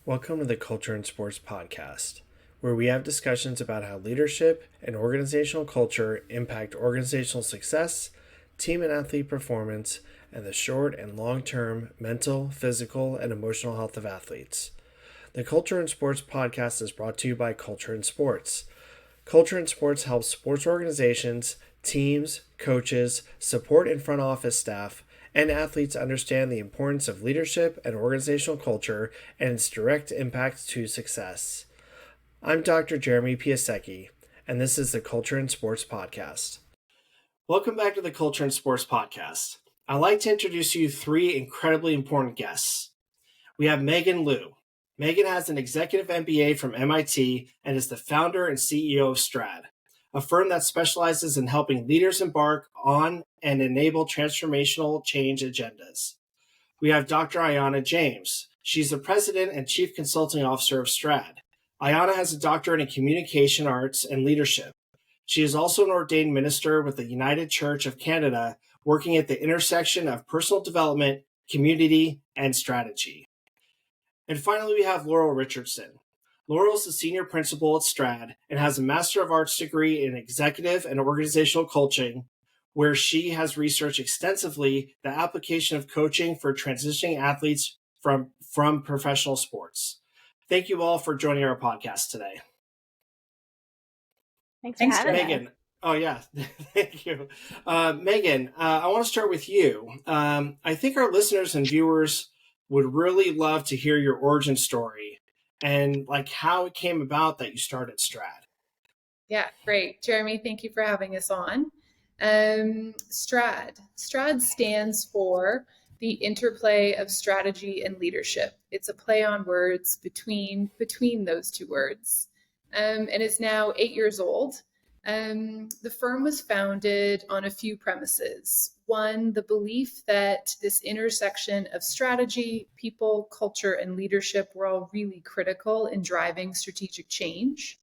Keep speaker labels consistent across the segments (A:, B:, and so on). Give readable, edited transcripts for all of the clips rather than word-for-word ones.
A: Welcome to the Culture and Sports Podcast, where we have discussions about how leadership and organizational culture impact organizational success, team and athlete performance, and the short and long-term mental, physical, and emotional health of athletes. The Culture and Sports Podcast is brought to you by Culture and Sports. Culture and Sports helps sports organizations, teams, coaches, support and front office staff, and athletes understand the importance of leadership and organizational culture and its direct impact to success. I'm Dr. Jeremy Piasecki, and this is the Culture and Sports Podcast. Welcome back to the Culture and Sports Podcast. I'd like to introduce you three incredibly important guests. We have Megan Liu. Megan has an executive MBA from MIT and is the founder and CEO of STRAAD, a firm that specializes in helping leaders embark on and enable transformational change agendas. We have Dr. Ayana James. She's the president and chief consulting officer of STRAAD. Ayana has a doctorate in communication arts and leadership. She is also an ordained minister with the United Church of Canada, working at the intersection of personal development, community, and strategy. And finally, we have Laurel Richardson. Laurel is the senior principal at STRAAD and has a Master of Arts degree in executive and organizational coaching, where she has researched extensively the application of coaching for transitioning athletes from professional sports. Thank you all for joining our podcast today.
B: Thanks for having
A: Megan. Oh, yeah. Thank you. Megan, I want to start with you. I think our listeners and viewers would really love to hear your origin story and like how it came about that you started STRAAD.
C: Yeah, great. Jeremy, thank you for having us on. STRAAD. STRAAD stands for the interplay of strategy and leadership. It's a play on words between those two words. And it's now 8 years old. The firm was founded on a few premises. One, the belief that this intersection of strategy, people, culture, and leadership were all really critical in driving strategic change.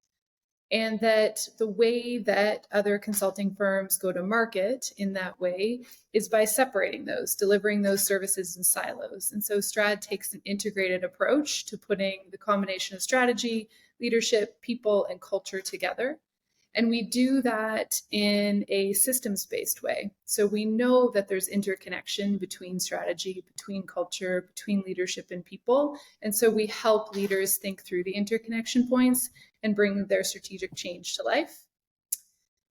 C: And that the way that other consulting firms go to market in that way is by separating those, delivering those services in silos. And so STRAAD takes an integrated approach to putting the combination of strategy, leadership, people, and culture together. And we do that in a systems-based way. So we know that there's interconnection between strategy, between culture, between leadership and people. And so we help leaders think through the interconnection points and bring their strategic change to life.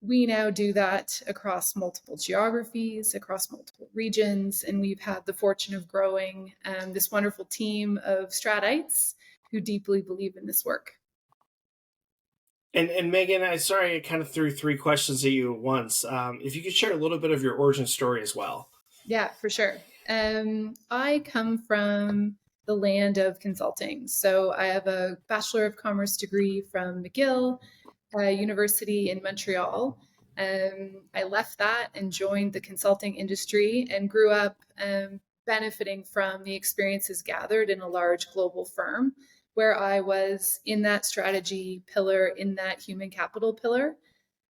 C: We now do that across multiple geographies, across multiple regions, and we've had the fortune of growing this wonderful team of Stradites who deeply believe in this work.
A: And Megan, I kind of threw three questions at you at once. If you could share a little bit of your origin story as well.
C: Yeah, for sure. I come from the land of consulting. So I have a Bachelor of Commerce degree from McGill University in Montreal. I left that and joined the consulting industry and grew up benefiting from the experiences gathered in a large global firm, where I was in that strategy pillar, in that human capital pillar.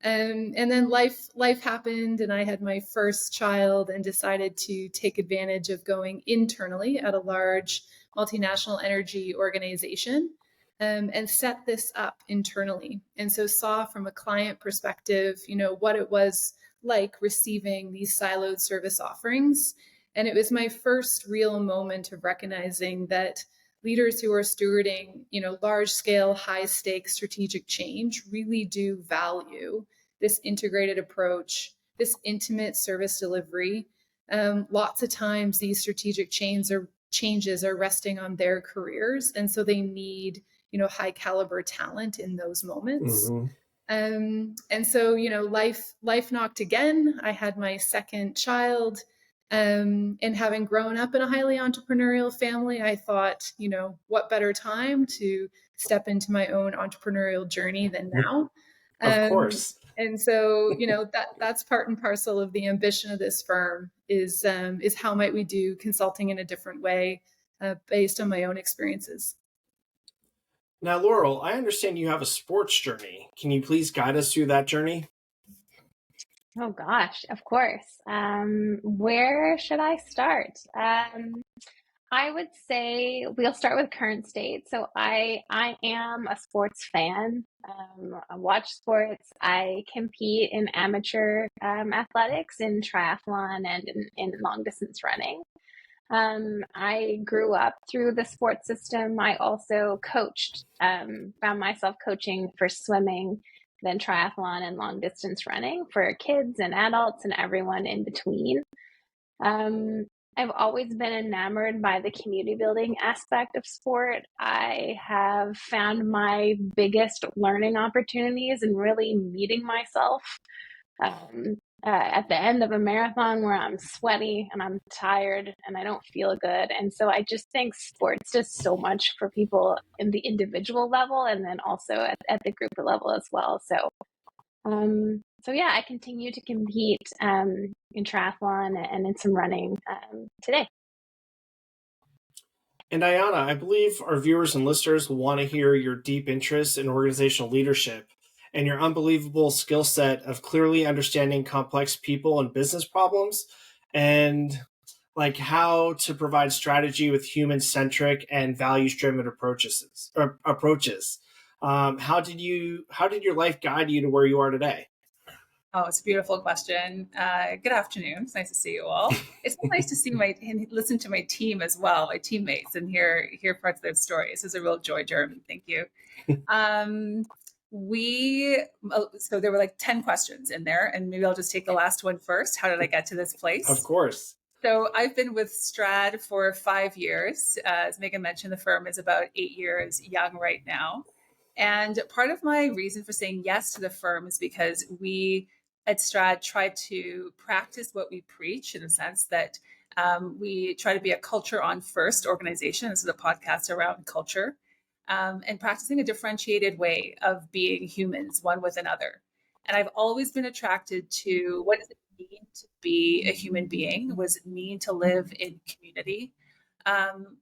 C: And then life happened, and I had my first child and decided to take advantage of going internally at a large multinational energy organization and set this up internally. And so saw from a client perspective, what it was like receiving these siloed service offerings. And it was my first real moment of recognizing that leaders who are stewarding, large scale, high stakes strategic change really do value this integrated approach, this intimate service delivery. Lots of times these strategic changes are resting on their careers. And so they need, high caliber talent in those moments. Mm-hmm. And so, life knocked again. I had my second child. And having grown up in a highly entrepreneurial family, I thought, what better time to step into my own entrepreneurial journey than now?
A: Of course.
C: And so, that's part and parcel of the ambition of this firm is how might we do consulting in a different way based on my own experiences.
A: Now, Laurel, I understand you have a sports journey. Can you please guide us through that journey?
B: Oh gosh, of course. Where should I start? I would say we'll start with current state. So I am a sports fan. I watch sports. I compete in amateur athletics in triathlon and in long distance running. I grew up through the sports system. I also coached, found myself coaching for swimming, then triathlon and long distance running for kids and adults and everyone in between. Um, I've always been enamored by the community building aspect of sport. I have found my biggest learning opportunities in really meeting myself at the end of a marathon where I'm sweaty and I'm tired and I don't feel good. And so I just think sports does so much for people in the individual level and then also at the group level as well. So yeah, I continue to compete in triathlon and in some running today.
A: And Ayana, I believe our viewers and listeners will want to hear your deep interest in organizational leadership and your unbelievable skill set of clearly understanding complex people and business problems, and like how to provide strategy with human-centric and values-driven approaches. How did your life guide you to where you are today?
C: Oh, it's a beautiful question. Good afternoon. It's nice to see you all. It's so nice to see and listen to my team as well, my teammates, and hear parts of their stories. It's a real joy, Jeremy. Thank you. Um, so there were like 10 questions in there, and maybe I'll just take the last one first. How did I get to this place?
A: Of course.
C: So I've been with STRAAD for 5 years. As Megan mentioned, the firm is about 8 years young right now. And part of my reason for saying yes to the firm is because we at STRAAD try to practice what we preach, in the sense that we try to be a culture on first organization. This is a podcast around culture, and practicing a differentiated way of being humans, one with another. And I've always been attracted to what does it mean to be a human being? What does it mean to live in community?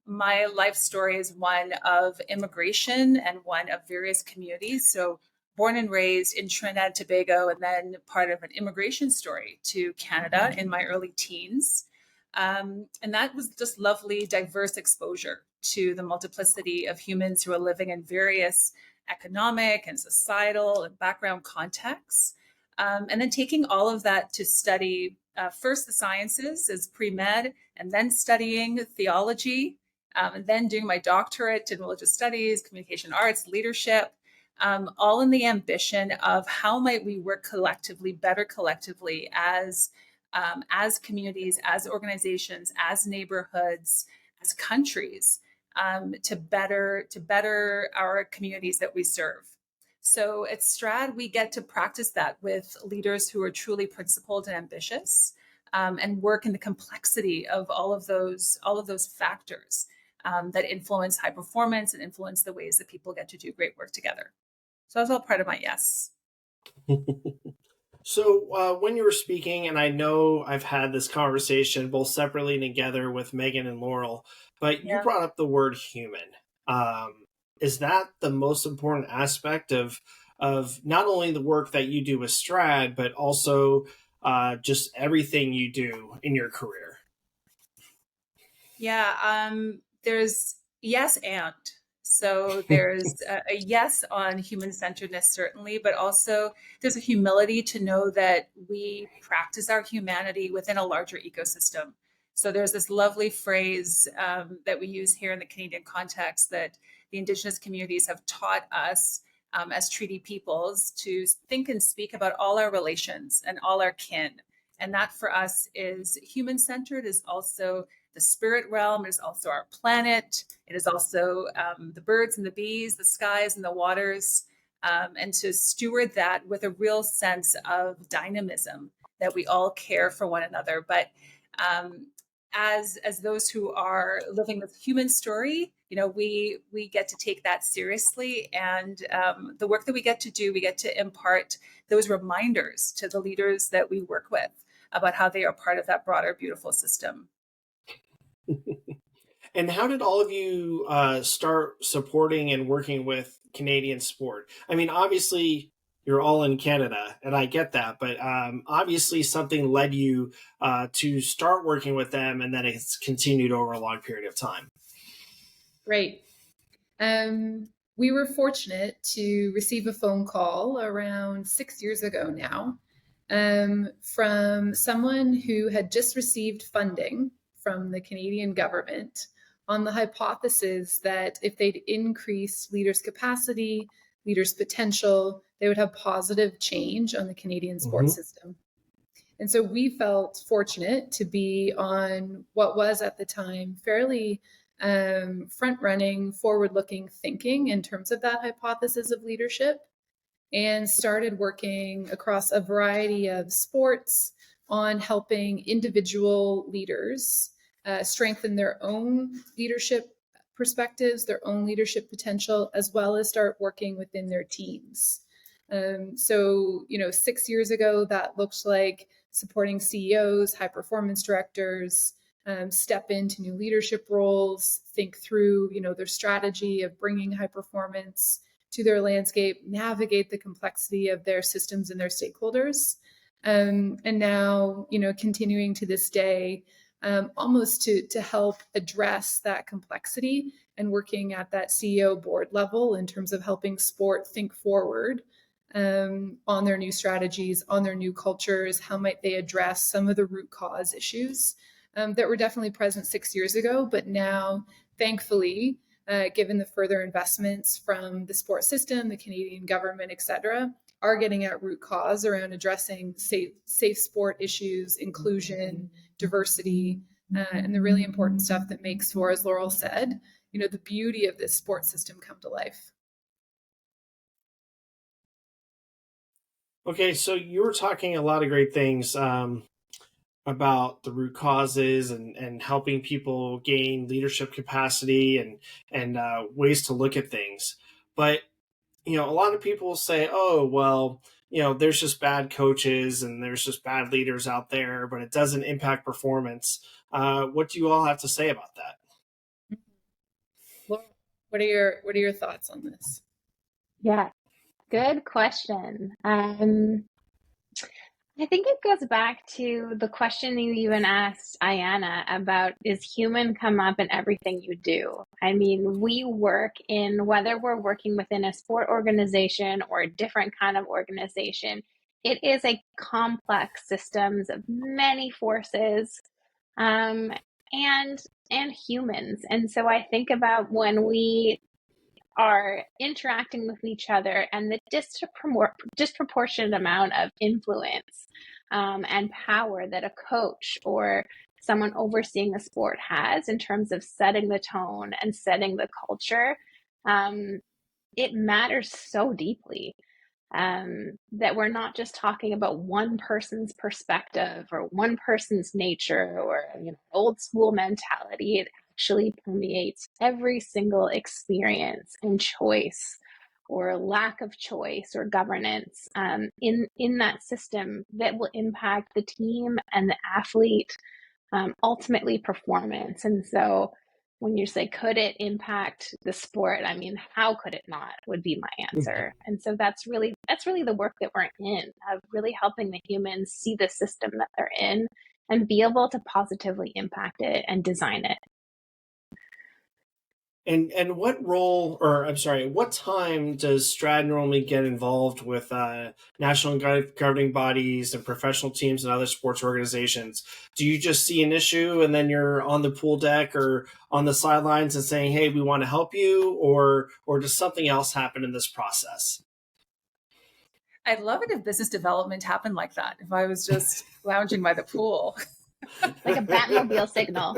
C: My life story is one of immigration and one of various communities. So, born and raised in Trinidad and Tobago, and then part of an immigration story to Canada in my early teens. And that was just lovely, diverse exposure to the multiplicity of humans who are living in various economic and societal and background contexts. And then taking all of that to study first the sciences as pre-med, and then studying theology, and then doing my doctorate in religious studies, communication arts, leadership, all in the ambition of how might we work collectively, better collectively as communities, as organizations, as neighborhoods, as countries, to better our communities that we serve. So at STRAAD, we get to practice that with leaders who are truly principled and ambitious, and work in the complexity of all of those factors that influence high performance and influence the ways that people get to do great work together. So that's all part of my yes.
A: So when you were speaking, and I know I've had this conversation both separately and together with Megan and Laurel, but you brought up the word human. Is that the most important aspect of not only the work that you do with STRAAD, but also just everything you do in your career?
C: Yeah, there's yes and. So there's a yes on human-centeredness, certainly, but also there's a humility to know that we practice our humanity within a larger ecosystem. So there's this lovely phrase that we use here in the Canadian context that the Indigenous communities have taught us as treaty peoples to think and speak about all our relations and all our kin. And that for us is human-centered, is also the spirit realm. It is also our planet. It is also the birds and the bees, the skies and the waters, and to steward that with a real sense of dynamism, that we all care for one another. But as those who are living the human story, we get to take that seriously, and the work that we get to do, we get to impart those reminders to the leaders that we work with about how they are part of that broader, beautiful system.
A: And how did all of you start supporting and working with Canadian sport? I mean, obviously, you're all in Canada, and I get that. But obviously, something led you to start working with them, and then it's continued over a long period of time.
C: Right. We were fortunate to receive a phone call around 6 years ago now, from someone who had just received funding from the Canadian government on the hypothesis that if they'd increase leaders' capacity, leaders' potential, they would have positive change on the Canadian sports system. And so we felt fortunate to be on what was at the time fairly front-running, forward-looking thinking in terms of that hypothesis of leadership, and started working across a variety of sports on helping individual leaders strengthen their own leadership perspectives, their own leadership potential, as well as start working within their teams. So, 6 years ago, that looked like supporting CEOs, high performance directors, step into new leadership roles, think through, their strategy of bringing high performance to their landscape, navigate the complexity of their systems and their stakeholders. And now, continuing to this day, almost to help address that complexity and working at that CEO board level in terms of helping sport think forward on their new strategies, on their new cultures. How might they address some of the root cause issues that were definitely present 6 years ago, but now, thankfully, given the further investments from the sport system, the Canadian government, et cetera, are getting at root cause around addressing safe sport issues, inclusion, diversity, and the really important stuff that makes for, as Laurel said, the beauty of this sports system come to life.
A: Okay, so you were talking a lot of great things about the root causes and helping people gain leadership capacity and ways to look at things. But a lot of people say, "Oh, well, there's just bad coaches and there's just bad leaders out there, but it doesn't impact performance." What do you all have to say about that?
C: Laurel, what are your thoughts on this?
B: Yeah, good question. I think it goes back to the question you even asked Ayana about, is human come up in everything you do? I mean, we work in, whether we're working within a sport organization or a different kind of organization, it is a complex systems of many forces, and humans. And so I think about when we are interacting with each other and the disproportionate amount of influence and power that a coach or someone overseeing a sport has in terms of setting the tone and setting the culture, it matters so deeply. That we're not just talking about one person's perspective or one person's nature or old school mentality. It actually permeates every single experience and choice or lack of choice or governance in that system that will impact the team and the athlete, ultimately performance. And so when you say, could it impact the sport? I mean, how could it not, would be my answer. And so that's really the work that we're in, of really helping the humans see the system that they're in and be able to positively impact it and design it.
A: And what role, or I'm sorry, what time does STRAAD normally get involved with national governing bodies and professional teams and other sports organizations? Do you just see an issue and then you're on the pool deck or on the sidelines and saying, "Hey, we want to help you," or does something else happen in this process?
D: I'd love it if business development happened like that. If I was just lounging by the pool.
B: Like a Batmobile signal.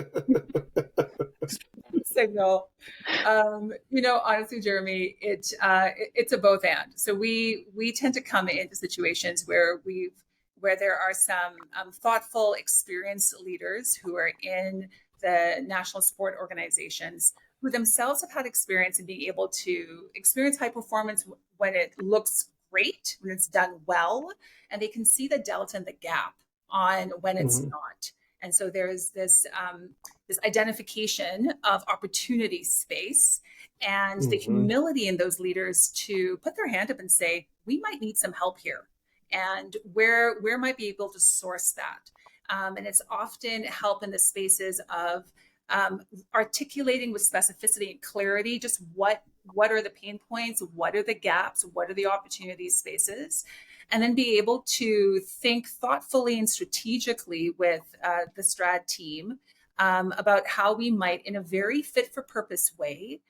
D: Honestly, Jeremy, it's a both and. So we tend to come into situations where there are some thoughtful, experienced leaders who are in the national sport organizations who themselves have had experience in being able to experience high performance when it looks great, when it's done well, and they can see the delta and the gap on when it's not. And so there's this identification of opportunity space and the humility in those leaders to put their hand up and say, we might need some help here, and where might be able to source that. And it's often help in the spaces of articulating with specificity and clarity just what are the pain points, what are the gaps, what are the opportunity spaces, and then be able to think thoughtfully and strategically with the STRAAD team about how we might, in a very fit for purpose way,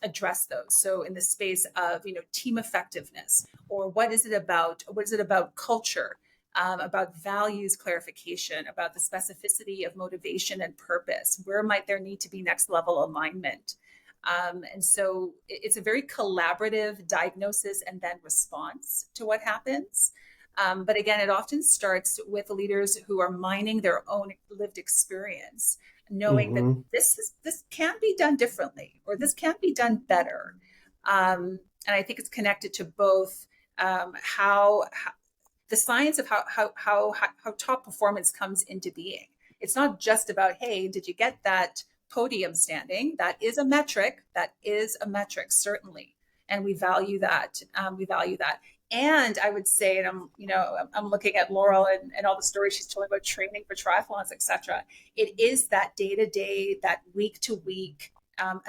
D: address those. So in the space of, team effectiveness, or what is it about culture, about values clarification, about the specificity of motivation and purpose, where might there need to be next level alignment. And so it's a very collaborative diagnosis and then response to what happens. But again, it often starts with leaders who are mining their own lived experience, knowing that this can be done differently, or this can be done better. And I think it's connected to both how the science of how top performance comes into being. It's not just about, hey, did you get that podium standing? That is a metric. Certainly, and we value that. And I would say, and I'm looking at Laurel and all the stories she's telling about training for triathlons, etc. It is that day-to-day, that week-to-week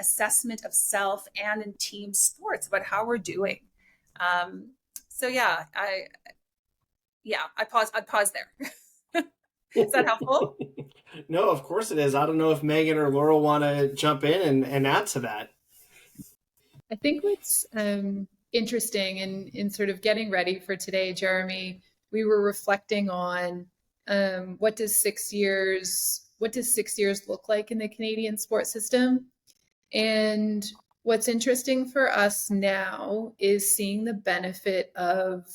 D: assessment of self and in team sports about how we're doing. So yeah, I'd pause there. Is that helpful?
A: No, of course it is. I don't know if Megan or Laurel want to jump in and add to that.
C: I think what's interesting in sort of getting ready for today, Jeremy, we were reflecting on what does 6 years look like in the Canadian sports system? And what's interesting for us now is seeing the benefit of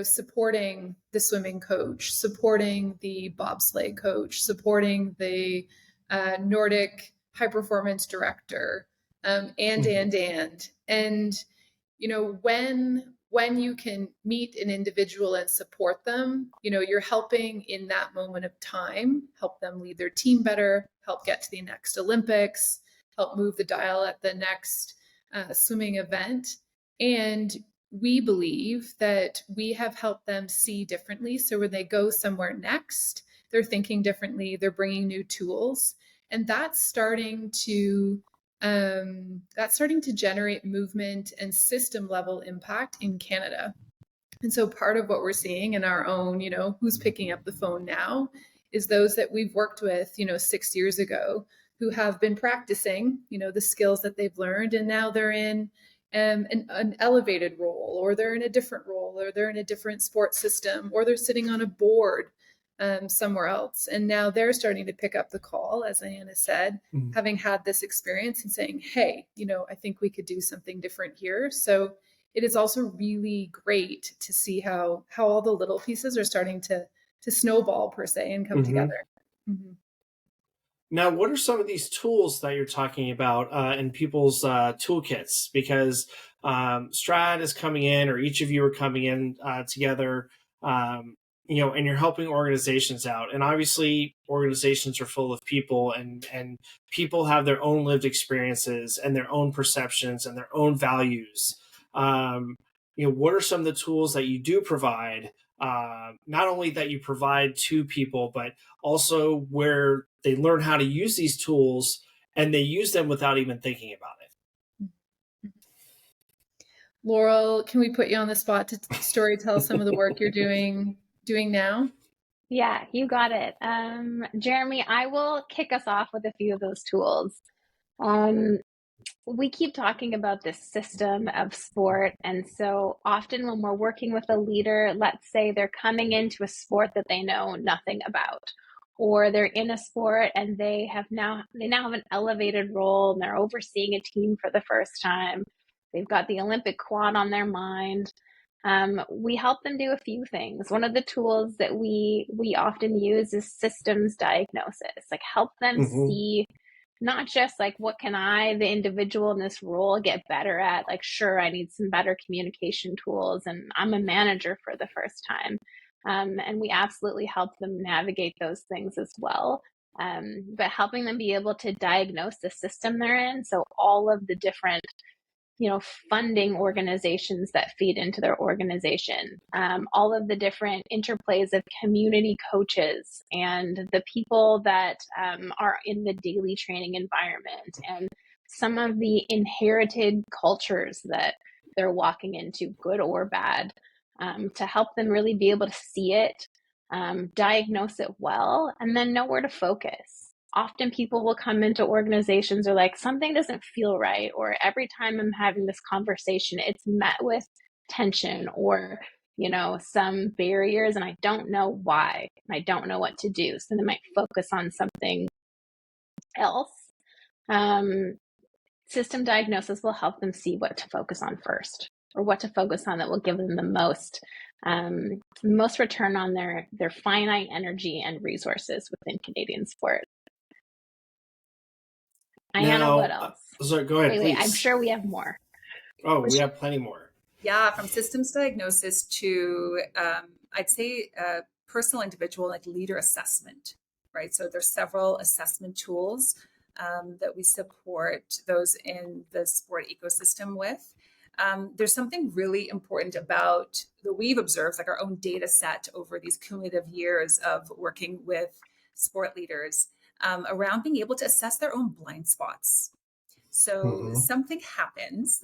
C: supporting the swimming coach, supporting the bobsleigh coach, supporting the Nordic high performance director, and when you can meet an individual and support them, you're helping in that moment of time, help them lead their team better, help get to the next Olympics, help move the dial at the next swimming event. And we believe that we have helped them see differently. So when they go somewhere next, they're thinking differently, they're bringing new tools. And that's starting to generate movement and system level impact in Canada. And so part of what we're seeing in our own, who's picking up the phone now, is those that we've worked with, 6 years ago, who have been practicing, the skills that they've learned, and now they're in an elevated role, or they're in a different role, or they're in a different sports system, or they're sitting on a board somewhere else. And now they're starting to pick up the call, as Ayana said, having had this experience and saying, hey, I think we could do something different here. So it is also really great to see how all the little pieces are starting to snowball, per se, and come together.
A: Now, what are some of these tools that you're talking about in people's toolkits? Because STRAAD is coming in, or each of you are coming in together, and you're helping organizations out. And obviously, organizations are full of people, and people have their own lived experiences and their own perceptions and their own values. What are some of the tools that you do provide? Not only that you provide to people, but also where they learn how to use these tools and they use them without even thinking about it.
C: Laurel, can we put you on the spot to story tell some of the work you're doing now?
B: Yeah, you got it. Jeremy, I will kick us off with a few of those tools. We keep talking about this system of sport. And so often when we're working with a leader, let's say they're coming into a sport that they know nothing about, or they're in a sport and they now have an elevated role and they're overseeing a team for the first time. They've got the Olympic quad on their mind. We help them do a few things. One of the tools that we often use is systems diagnosis, like help them see not just like, what can I, the individual in this role, get better at? Like, sure, I need some better communication tools, and I'm a manager for the first time. And we absolutely help them navigate those things as well. But helping them be able to diagnose the system they're in. So all of the different funding organizations that feed into their organization, all of the different interplays of community coaches and the people that are in the daily training environment, and some of the inherited cultures that they're walking into, good or bad, to help them really be able to see it, diagnose it well, and then know where to focus. Often people will come into organizations or like, something doesn't feel right, or every time I'm having this conversation, it's met with tension or some barriers, and I don't know why, and I don't know what to do. So they might focus on something else. System diagnosis will help them see what to focus on first, or what to focus on that will give them the most return on their finite energy and resources within Canadian sport. Ayana, what else?
A: Sorry, go ahead,
B: wait,
A: please.
B: I'm sure we have more.
A: Oh, we have plenty more.
D: Yeah, from systems diagnosis to, I'd say, personal, individual, like leader assessment, right? So there's several assessment tools that we support those in the sport ecosystem with. There's something really important about that we've observed, like our own data set over these cumulative years of working with sport leaders, around being able to assess their own blind spots. So something happens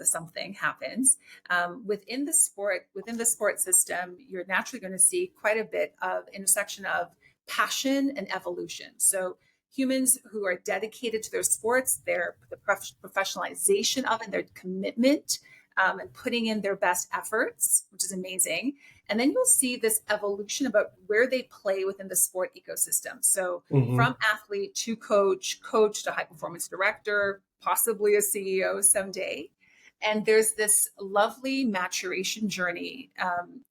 D: within the sport system. You're naturally going to see quite a bit of intersection of passion and evolution. So humans who are dedicated to their sports, the professionalization of it, their commitment, and putting in their best efforts, which is amazing. And then you'll see this evolution about where they play within the sport ecosystem. So from athlete to coach to high performance director, possibly a CEO someday. And there's this lovely maturation journey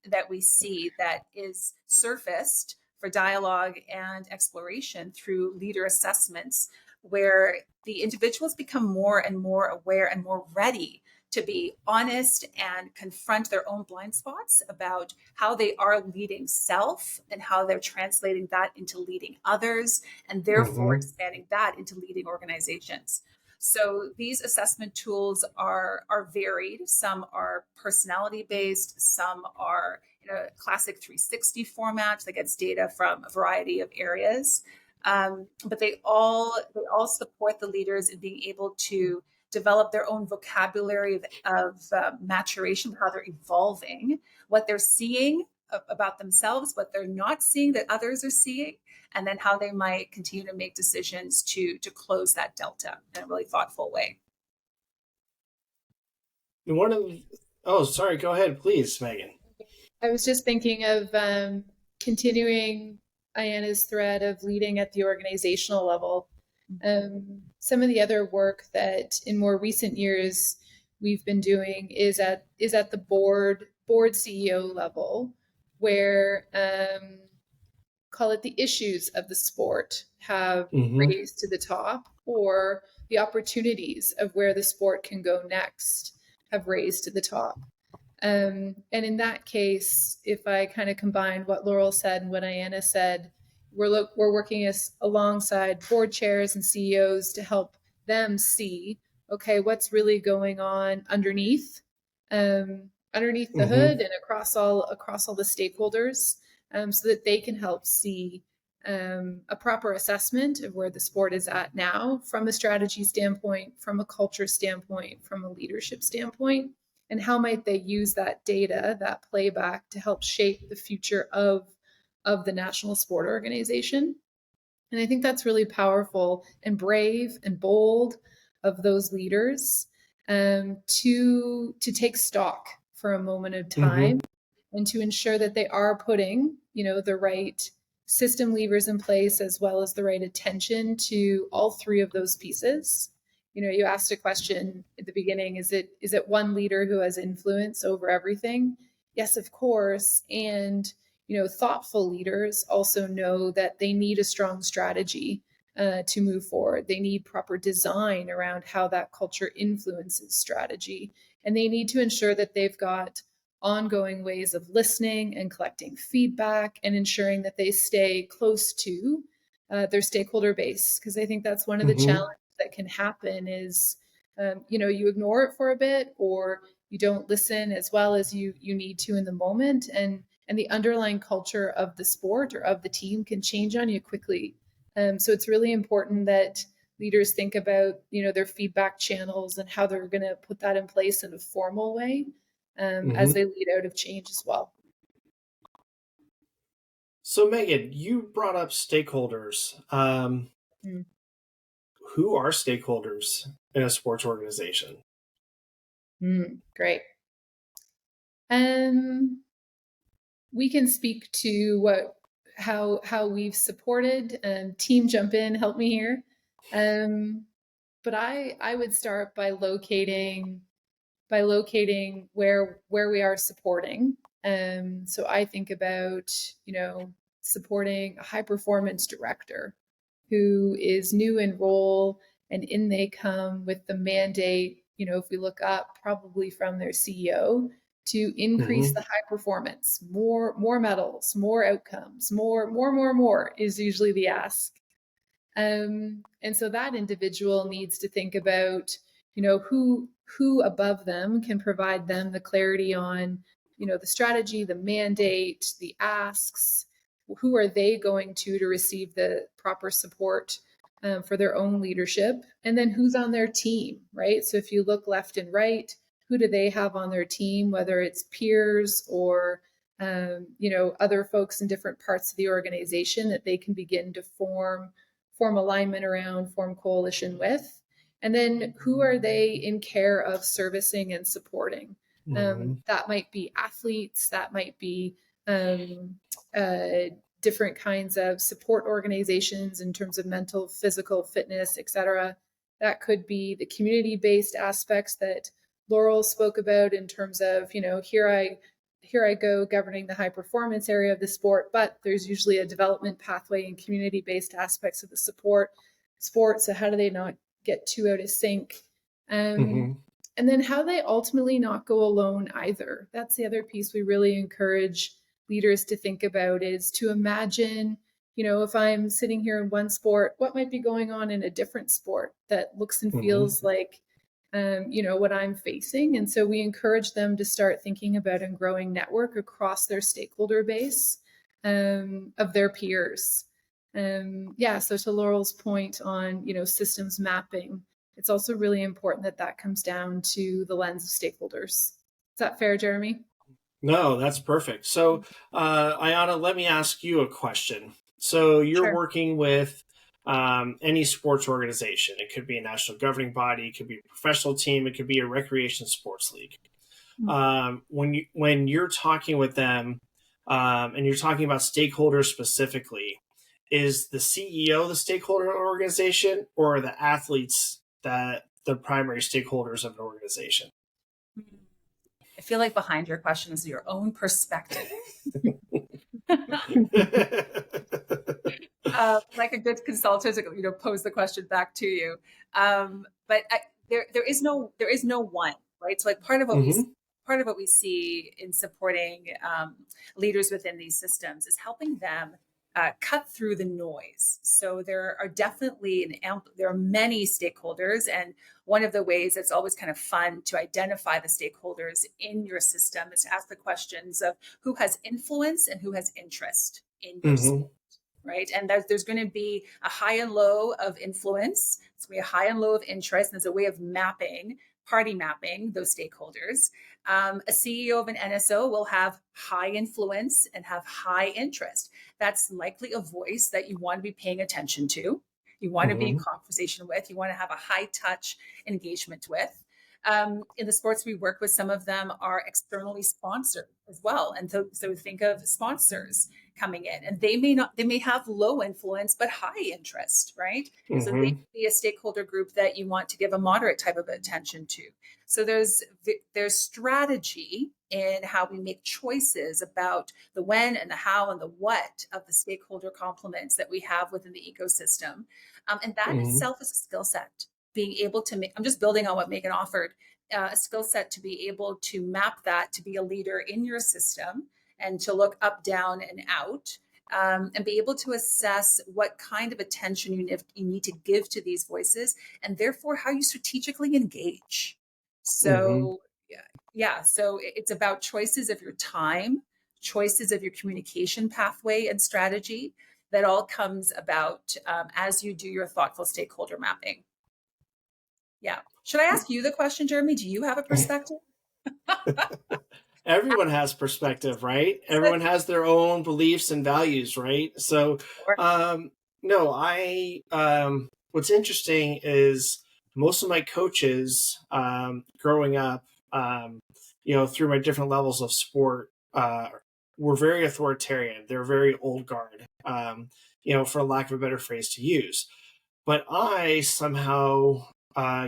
D: that we see that is surfaced for dialogue and exploration through leader assessments, where the individuals become more and more aware and more ready to be honest and confront their own blind spots about how they are leading self and how they're translating that into leading others, and therefore expanding that into leading organizations. So these assessment tools are varied. Some are personality based, some are in a classic 360 format that gets data from a variety of areas. But they all support the leaders in being able to develop their own vocabulary of maturation, how they're evolving, what they're seeing about themselves, what they're not seeing that others are seeing, and then how they might continue to make decisions to close that delta in a really thoughtful way.
A: Sorry, go ahead, please, Megan.
C: I was just thinking of continuing Ayana's thread of leading at the organizational level. Some of the other work that in more recent years we've been doing is at the board CEO level, where call it the issues of the sport have raised to the top, or the opportunities of where the sport can go next have raised to the top. And in that case, if I kind of combine what Laurel said and what Ayana said, we're working alongside board chairs and CEOs to help them see, okay, what's really going on underneath the hood and across all the stakeholders, so that they can help see a proper assessment of where the sport is at now, from a strategy standpoint, from a culture standpoint, from a leadership standpoint, and how might they use that data, that playback, to help shape the future of the national sport organization. And I think that's really powerful and brave and bold of those leaders, to take stock for a moment of time and to ensure that they are putting, the right system levers in place, as well as the right attention to all three of those pieces. You asked a question at the beginning, is it one leader who has influence over everything? Yes, of course. And thoughtful leaders also know that they need a strong strategy to move forward. They need proper design around how that culture influences strategy. And they need to ensure that they've got ongoing ways of listening and collecting feedback and ensuring that they stay close to their stakeholder base. Because I think that's one of the challenges that can happen is you ignore it for a bit, or you don't listen as well as you need to in the moment, and the underlying culture of the sport or of the team can change on you quickly. So it's really important that leaders think about their feedback channels and how they're going to put that in place in a formal way as they lead out of change as well.
A: So Megan, you brought up stakeholders. Who are stakeholders in a sports organization?
C: Great. We can speak to how we've supported. Team, jump in, help me here. But I would start by locating where we are supporting. So I think about supporting a high performance director who is new in role, and in they come with the mandate, if we look up, probably from their CEO, to increase the high performance, more medals, more outcomes, more is usually the ask. And so that individual needs to think about, who above them can provide them the clarity on, the strategy, the mandate, the asks. Who are they going to receive the proper support for their own leadership? And then who's on their team, right? So if you look left and right, who do they have on their team, whether it's peers or other folks in different parts of the organization that they can begin to form alignment around, form coalition with. And then who are they in care of servicing and supporting? That might be athletes, that might be different kinds of support organizations in terms of mental, physical fitness, etc. That could be the community-based aspects that Laurel spoke about in terms of, here I go governing the high performance area of the sport, but there's usually a development pathway and community-based aspects of the sport. So how do they not get too out of sync? And then how they ultimately not go alone either. That's the other piece we really encourage leaders to think about, is to imagine, if I'm sitting here in one sport, what might be going on in a different sport that looks and feels like what I'm facing. And so we encourage them to start thinking about a growing network across their stakeholder base of their peers. So to Laurel's point on, systems mapping, it's also really important that comes down to the lens of stakeholders. Is that fair, Jeremy?
A: No, that's perfect. So, Ayana, let me ask you a question. So you're working with any sports organization. It could be a national governing body, it could be a professional team, it could be a recreation sports league. When you're talking with them and you're talking about stakeholders specifically, is the CEO the stakeholder organization, or are the athletes that the primary stakeholders of an organization?
D: I feel like behind your question is your own perspective. Like a good consultant, pose the question back to you. But there is no one, right? So like part of what we see in supporting leaders within these systems is helping them cut through the noise. So there are definitely there are many stakeholders, and one of the ways it's always kind of fun to identify the stakeholders in your system is to ask the questions of who has influence and who has interest in your sport, right? And there's going to be a high and low of influence. It's going to be a high and low of interest, and there's a way of party mapping those stakeholders. A CEO of an NSO will have high influence and have high interest. That's likely a voice that you want to be paying attention to. You want to be in conversation with. You want to have a high touch engagement with. In the sports we work with, some of them are externally sponsored as well. And so think of sponsors coming in, and they may have low influence, but high interest, right? So they may be a stakeholder group that you want to give a moderate type of attention to. So there's strategy in how we make choices about the when and the how and the what of the stakeholder complements that we have within the ecosystem. And that itself is a skill set. Being able to I'm just building on what Megan offered, a skill set to be able to map that, to be a leader in your system and to look up, down, and out, and be able to assess what kind of attention you need to give to these voices, and therefore how you strategically engage.
A: Mm-hmm.
D: So, yeah, so it's about choices of your time, choices of your communication pathway and strategy. That all comes about as you do your thoughtful stakeholder mapping. Yeah. Should I ask you the question, Jeremy? Do you have a perspective?
A: Everyone has perspective, right? Everyone has their own beliefs and values, right? So, um, no, what's interesting is most of my coaches, growing up, through my different levels of sport, were very authoritarian. They're very old guard, for lack of a better phrase to use. But I somehow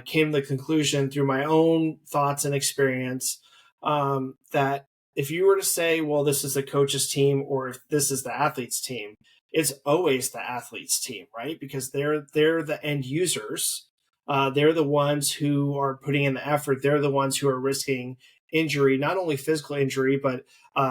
A: came to the conclusion through my own thoughts and experience that if you were to say, well, this is the coach's team or if this is the athlete's team, it's always the athlete's team, right? Because they're the end users. They're the ones who are putting in the effort. They're the ones who are risking injury, not only physical injury, but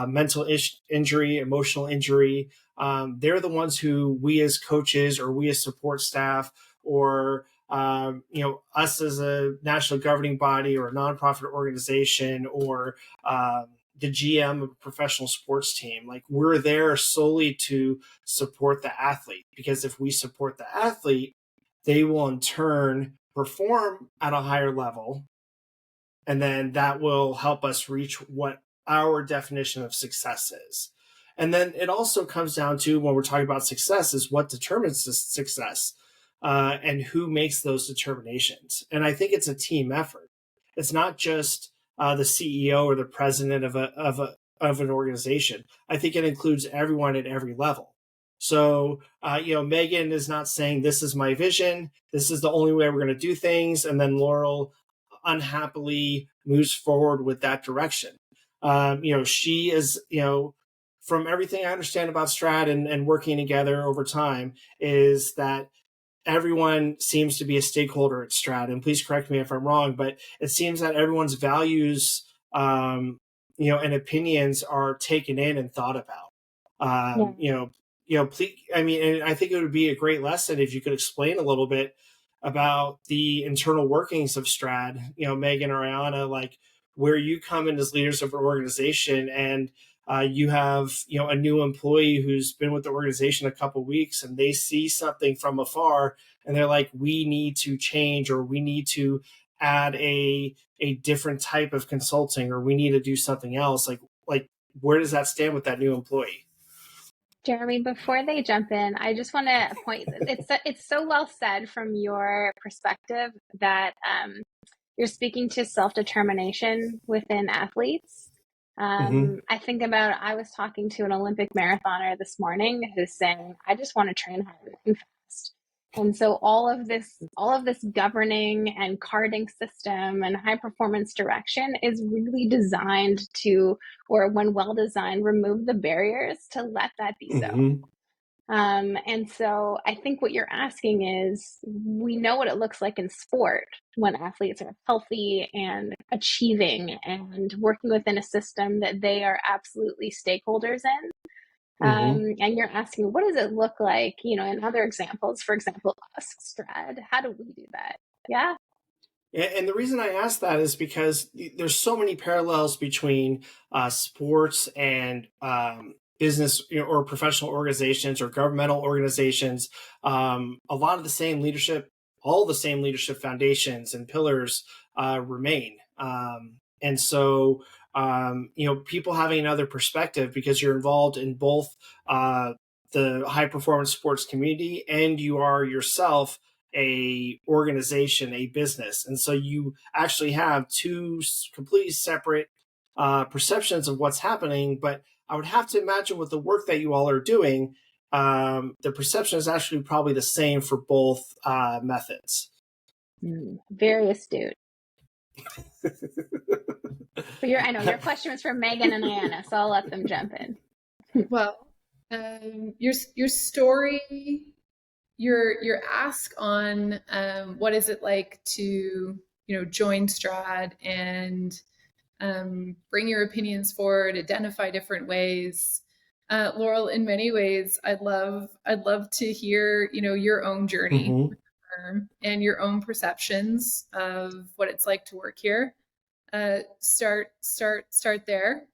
A: mental injury, emotional injury. They're the ones who we as coaches or we as support staff or us as a national governing body or a nonprofit organization or the GM of a professional sports team, like we're there solely to support the athlete, because if we support the athlete, they will in turn perform at a higher level, and then that will help us reach what our definition of success is. And then it also comes down to, when we're talking about success, is what determines the success and who makes those determinations. And I think it's a team effort. It's not just the CEO or the president of an organization. I think it includes everyone at every level. So, Megan is not saying this is my vision, this is the only way we're going to do things, and then Laurel unhappily moves forward with that direction. She is, from everything I understand about STRAAD and working together over time, is that everyone seems to be a stakeholder at STRAAD. And please correct me if I'm wrong, but it seems that everyone's values, and opinions are taken in and thought about. Please, and I think it would be a great lesson if you could explain a little bit about the internal workings of STRAAD, Megan or Ayana, like where you come in as leaders of an organization and you have, a new employee who's been with the organization a couple of weeks and they see something from afar and they're like, we need to change, or we need to add a different type of consulting, or we need to do something else. Like where does that stand with that new employee?
B: Jeremy, before they jump in, I just want to point, it's so well said from your perspective that you're speaking to self-determination within athletes. I think about, I was talking to an Olympic marathoner this morning who's saying, I just want to train hard and fast. And so all of this governing and carding system and high performance direction is really designed to, or when well designed, remove the barriers to let that be so. And so I think what you're asking is, we know what it looks like in sport when athletes are healthy and achieving and working within a system that they are absolutely stakeholders in. And you're asking, what does it look like, in other examples, for example, us, STRAAD, how do we do that? Yeah.
A: And the reason I ask that is because there's so many parallels between sports and business, or professional organizations or governmental organizations. A lot of the same leadership, all the same leadership foundations and pillars remain. And so, people having another perspective, because you're involved in both the high performance sports community and you are yourself a organization, a business. And so you actually have two completely separate perceptions of what's happening. But I would have to imagine with the work that you all are doing, the perception is actually probably the same for both methods.
B: Very astute. But I know your question was for Megan and Ayana, so I'll let them jump in.
C: Well, your story, your ask on what is it like to join STRAAD and bring your opinions forward, identify different ways. Laurel, in many ways, I'd love to hear, your own journey
A: Mm-hmm.
C: with the firm and your own perceptions of what it's like to work here. Start there,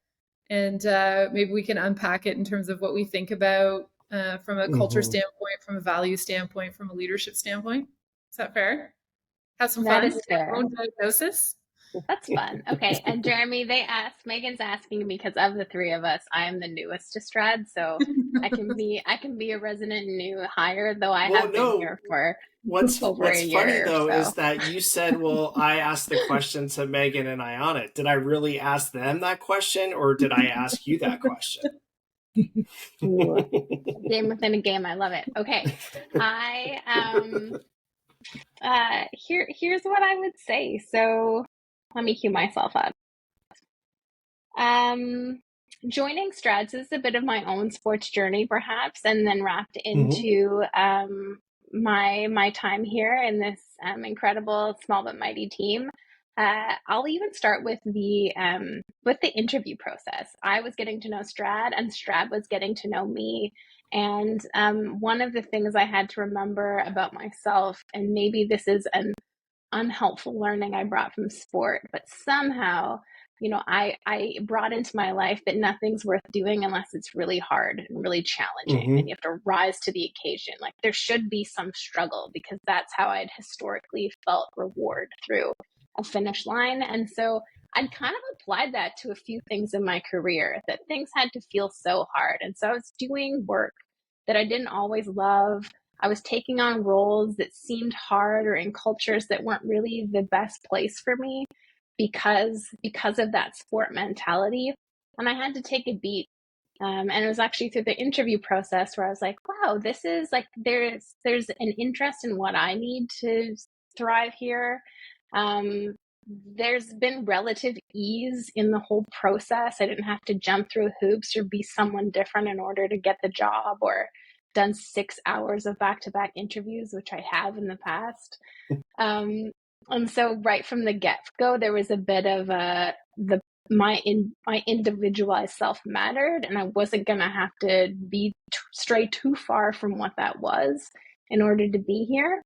C: and maybe we can unpack it in terms of what we think about from a culture
A: Mm-hmm.
C: standpoint, from a value standpoint, from a leadership standpoint. Is that fair? Have some
B: That
C: fun
B: is
C: with
B: fair.
C: your own diagnosis.
B: That's fun. Okay. And Jeremy, Megan's asking because of the three of us, I am the newest to STRAAD, so I can be a resident new hire, though I
A: Well,
B: have been
A: no.
B: here for
A: What's
B: over a
A: funny
B: year or
A: though is
B: so.
A: that you said, "Well, I asked the question to Megan and Ayana." Did I really ask them that question, or did I ask you that question?
B: Ooh, game within a game. I love it. Okay. Here's what I would say. So let me cue myself up. Joining STRAAD is a bit of my own sports journey, perhaps, and then wrapped into my time here in this incredible small but mighty team. I'll even start with the interview process. I was getting to know STRAAD, and STRAAD was getting to know me. And one of the things I had to remember about myself, and maybe this is an unhelpful learning I brought from sport, but somehow, I brought into my life that nothing's worth doing unless it's really hard and really challenging, and you have to rise to the occasion. Like, there should be some struggle, because that's how I'd historically felt reward through a finish line. And so I'd kind of applied that to a few things in my career, that things had to feel so hard. And so I was doing work that I didn't always love. I was taking on roles that seemed hard, or in cultures that weren't really the best place for me because of that sport mentality. And I had to take a beat. And it was actually through the interview process where I was like, wow, this is like, there's an interest in what I need to thrive here. There's been relative ease in the whole process. I didn't have to jump through hoops or be someone different in order to get the job, or done 6 hours of back-to-back interviews, which I have in the past. And so right from the get-go, there was a bit of my individualized self mattered, and I wasn't going to have to stray too far from what that was in order to be here.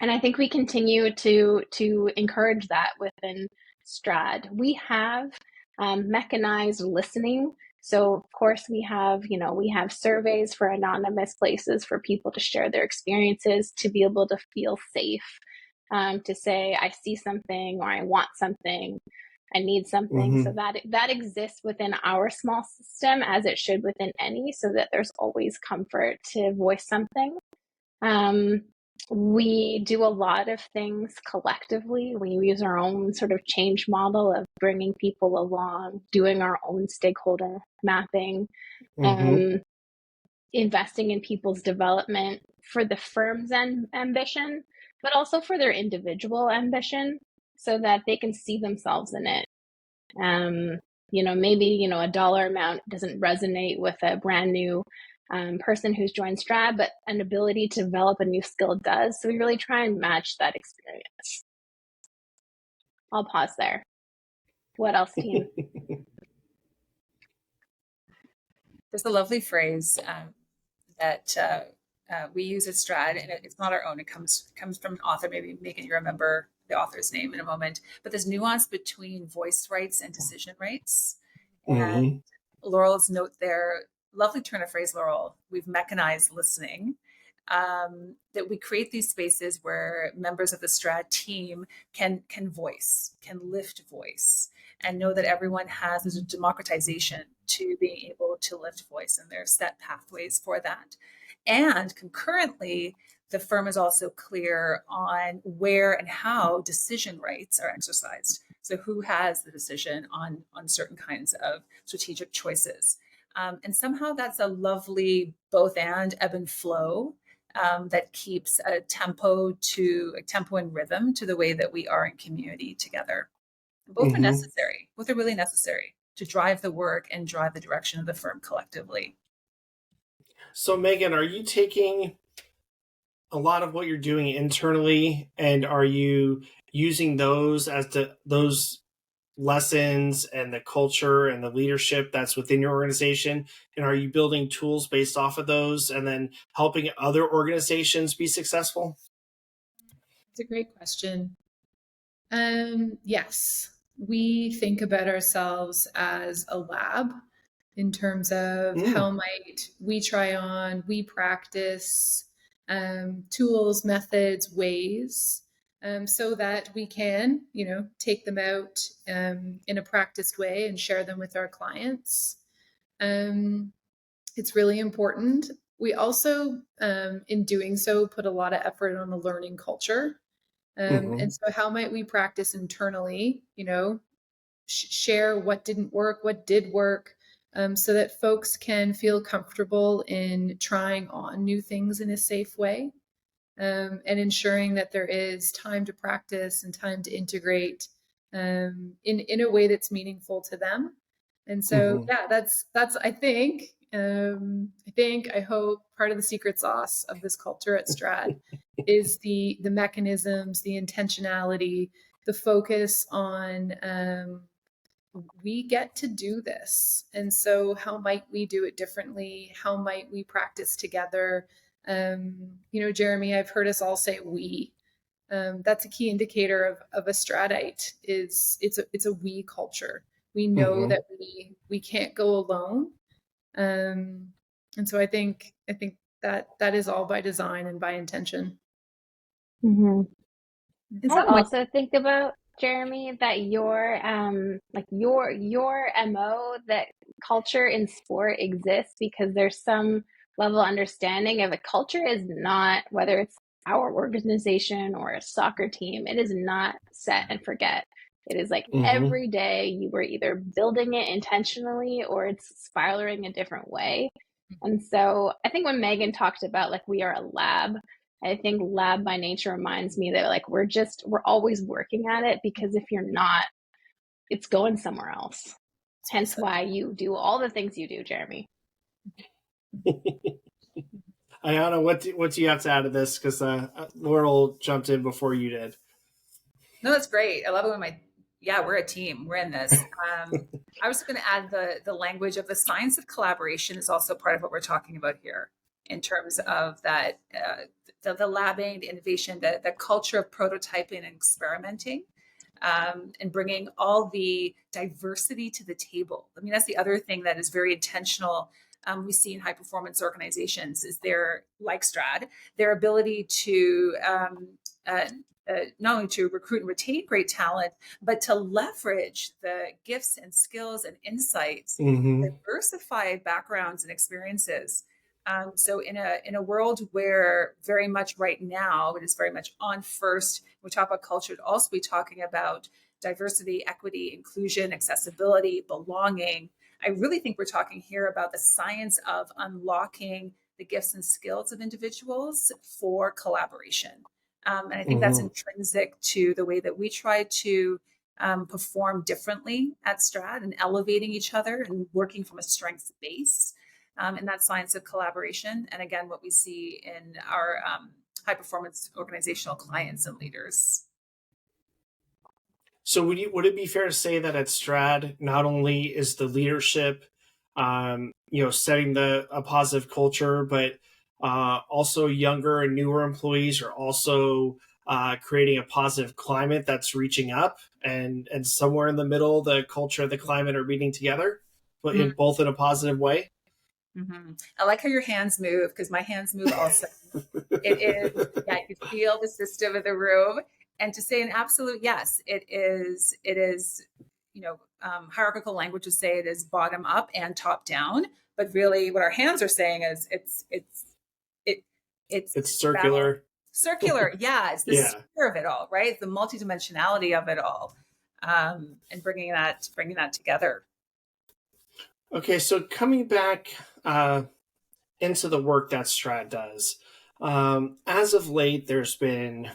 B: And I think we continue to encourage that within STRAAD. We have mechanized listening. So of course we have surveys for anonymous places for people to share their experiences, to be able to feel safe, to say, I see something, or I want something, I need something. So that exists within our small system, as it should within any, so that there's always comfort to voice something. We do a lot of things collectively. We use our own sort of change model of bringing people along, doing our own stakeholder mapping, investing in people's development for the firm's ambition, but also for their individual ambition, so that they can see themselves in it. Maybe a dollar amount doesn't resonate with a brand new person who's joined STRAAD, but an ability to develop a new skill does. So we really try and match that experience. I'll pause there. What else, team?
D: There's a lovely phrase that we use at STRAAD, and it's not our own. It comes from an author. Maybe Megan, you remember the author's name in a moment. But there's nuance between voice rights and decision rights. And Laurel's note there, lovely turn of phrase, Laurel. We've mechanized listening. That we create these spaces where members of the STRAAD team can lift voice, and know that everyone has a democratization to being able to lift voice, and there are set pathways for that. And concurrently, the firm is also clear on where and how decision rights are exercised. So who has the decision on certain kinds of strategic choices? And somehow that's a lovely both and ebb and flow that keeps a tempo and rhythm to the way that we are in community together. Both are necessary. Both are really necessary to drive the work and drive the direction of the firm collectively.
A: So Megan, are you taking a lot of what you're doing internally, and are you using those lessons and the culture and the leadership that's within your organization? And are you building tools based off of those and then helping other organizations be successful?
C: It's a great question. Yes, we think about ourselves as a lab in terms of how might we try on, we practice tools, methods, ways, so that we can, take them out in a practiced way and share them with our clients. It's really important. We also, in doing so, put a lot of effort on the learning culture. And so, how might we practice internally? Share what didn't work, what did work, so that folks can feel comfortable in trying on new things in a safe way, and ensuring that there is time to practice and time to integrate in a way that's meaningful to them. And so, yeah, that's I hope part of the secret sauce of this culture at STRAAD is the mechanisms, the intentionality, the focus on we get to do this. And so how might we do it differently? How might we practice together? Jeremy, I've heard us all say we. That's a key indicator of a Stradite is it's a we culture. We know that we can't go alone. And so I think that is all by design and by intention.
B: I also think about, Jeremy, that your MO, that culture in sport exists because there's some level of understanding of a culture is not, whether it's our organization or a soccer team, it is not set and forget. It is like every day you were either building it intentionally or it's spiraling a different way. And so I think when Megan talked about like we are a lab, I think lab by nature reminds me that like we're always working at it, because if you're not, it's going somewhere else. Hence why you do all the things you do, Jeremy.
A: Ayana, what do you have to add to this? Because Laurel jumped in before you did.
D: No, that's great. I love it when we're a team. We're in this. I was going to add the language of the science of collaboration is also part of what we're talking about here in terms of that, the labbing, the innovation, the culture of prototyping and experimenting, and bringing all the diversity to the table. I mean, that's the other thing that is very intentional. We see in high performance organizations is like STRAAD, their ability to not only to recruit and retain great talent, but to leverage the gifts and skills and insights, diversified backgrounds and experiences. So in a world where very much right now, it is very much on first, we talk about culture, to also be talking about diversity, equity, inclusion, accessibility, belonging. I really think we're talking here about the science of unlocking the gifts and skills of individuals for collaboration. And I think that's intrinsic to the way that we try to perform differently at STRAAD and elevating each other and working from a strengths base. And that science of collaboration. And again, what we see in our high performance organizational clients and leaders.
A: So would it be fair to say that at STRAAD, not only is the leadership, setting a positive culture, but also younger and newer employees are also creating a positive climate that's reaching up, and somewhere in the middle, the culture and the climate are meeting together, but both in a positive way?
D: I like how your hands move, because my hands move also. It is, you can feel the system of the room. And to say an absolute yes, it is, hierarchical language would say it is bottom up and top down. But really what our hands are saying is it's
A: circular.
D: Circular, yeah. It's the sphere of it all, right? It's the multidimensionality of it all, and bringing that together.
A: Okay, so coming back into the work that STRAAD does, as of late, there's been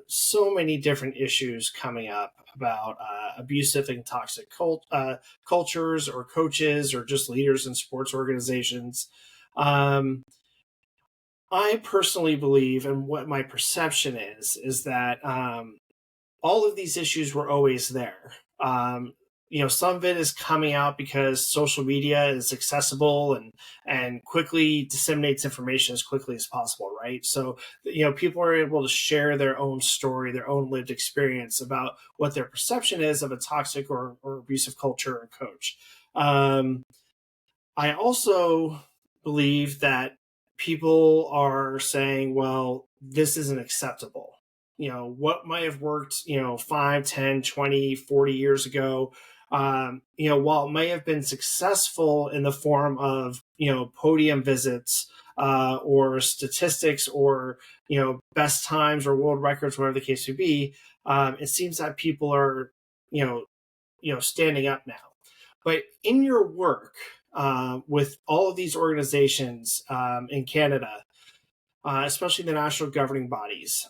A: so many different issues coming up about abusive and toxic cultures or coaches or just leaders in sports organizations. I personally believe, and what my perception is that all of these issues were always there. Some of it is coming out because social media is accessible and quickly disseminates information as quickly as possible, right? So, people are able to share their own story, their own lived experience about what their perception is of a toxic or abusive culture or coach. I also believe that people are saying, well, this isn't acceptable. What might have worked, 5, 10, 20, 40 years ago, while it may have been successful in the form of, podium visits or statistics or, best times or world records, whatever the case may be, it seems that people are, standing up now. But in your work with all of these organizations in Canada, especially the national governing bodies,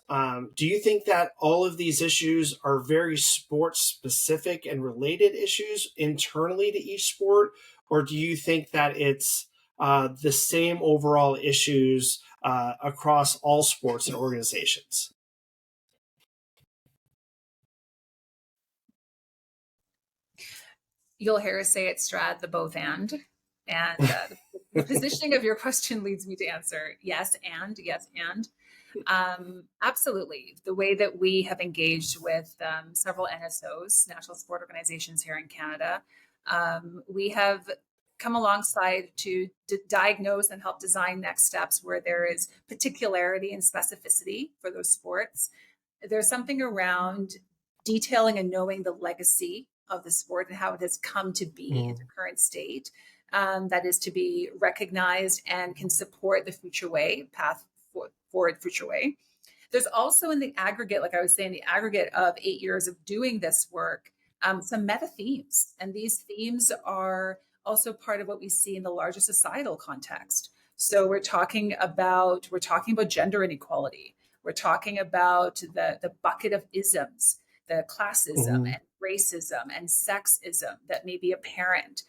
A: do you think that all of these issues are very sports specific and related issues internally to each sport? Or do you think that it's the same overall issues across all sports and organizations?
D: You'll hear us say at STRAAD the both and. And the positioning of your question leads me to answer yes and. Absolutely. The way that we have engaged with several NSOs, National Sport Organizations here in Canada, we have come alongside to diagnose and help design next steps where there is particularity and specificity for those sports. There's something around detailing and knowing the legacy of the sport and how it has come to be in the current state, that is to be recognized and can support the future way, path forward future way. There's also in the aggregate, like I was saying, the aggregate of 8 years of doing this work, some meta themes. And these themes are also part of what we see in the larger societal context. So we're talking about gender inequality. We're talking about the bucket of isms, the classism and racism and sexism that may be apparent.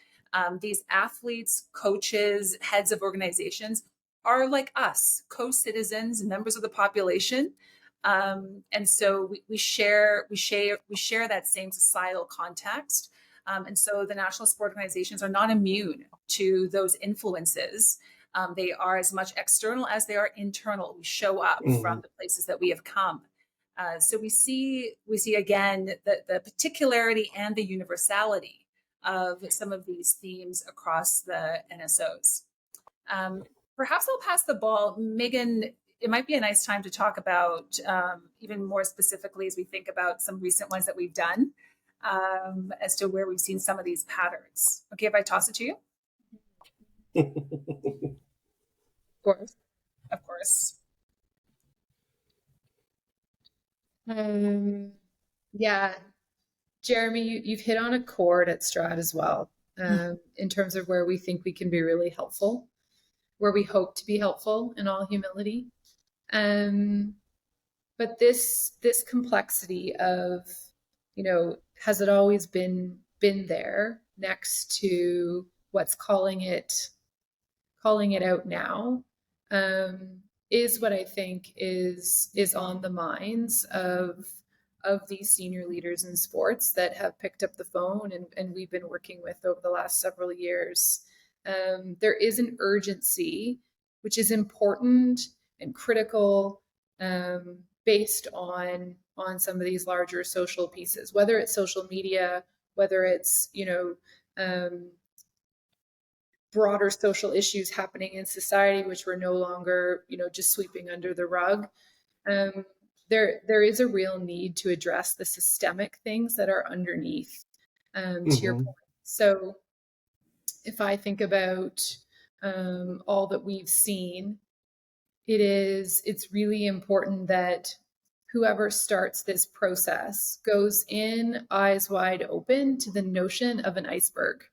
D: These athletes, coaches, heads of organizations are like us, co-citizens, members of the population. And so we share that same societal context. And so the national sport organizations are not immune to those influences. They are as much external as they are internal. We show up from the places that we have come. So we see again the particularity and the universality of some of these themes across the NSOs. Perhaps I'll pass the ball, Megan. It might be a nice time to talk about even more specifically as we think about some recent ones that we've done, as to where we've seen some of these patterns. Okay, if I toss it to you? Of course.
C: Yeah, Jeremy, you've hit on a chord at STRAAD as well, in terms of where we think we can be really helpful, where we hope to be helpful in all humility. But this complexity of, has it always been there next to what's calling it out now, is what I think is on the minds of these senior leaders in sports that have picked up the phone and we've been working with over the last several years. There is an urgency, which is important and critical, based on some of these larger social pieces, whether it's social media, whether it's, broader social issues happening in society, which we're no longer, just sweeping under the rug. There is a real need to address the systemic things that are underneath, to your point. So if I think about all that we've seen, it's really important that whoever starts this process goes in eyes wide open to the notion of an iceberg.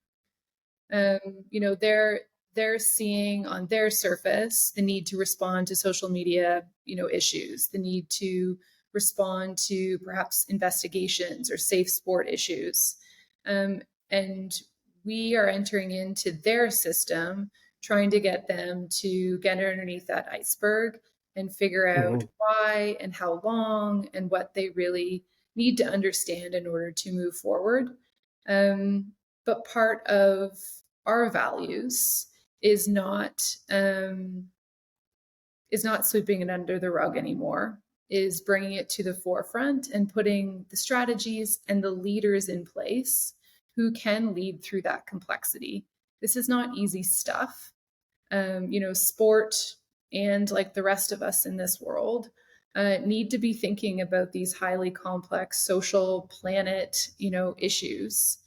C: They're seeing on their surface the need to respond to social media, issues, the need to respond to perhaps investigations or safe sport issues. And we are entering into their system, trying to get them to get underneath that iceberg and figure out why and how long and what they really need to understand in order to move forward. But part of our values is not sweeping it under the rug anymore, is bringing it to the forefront and putting the strategies and the leaders in place who can lead through that complexity. This is not easy stuff. Sport and like the rest of us in this world need to be thinking about these highly complex social planet, issues.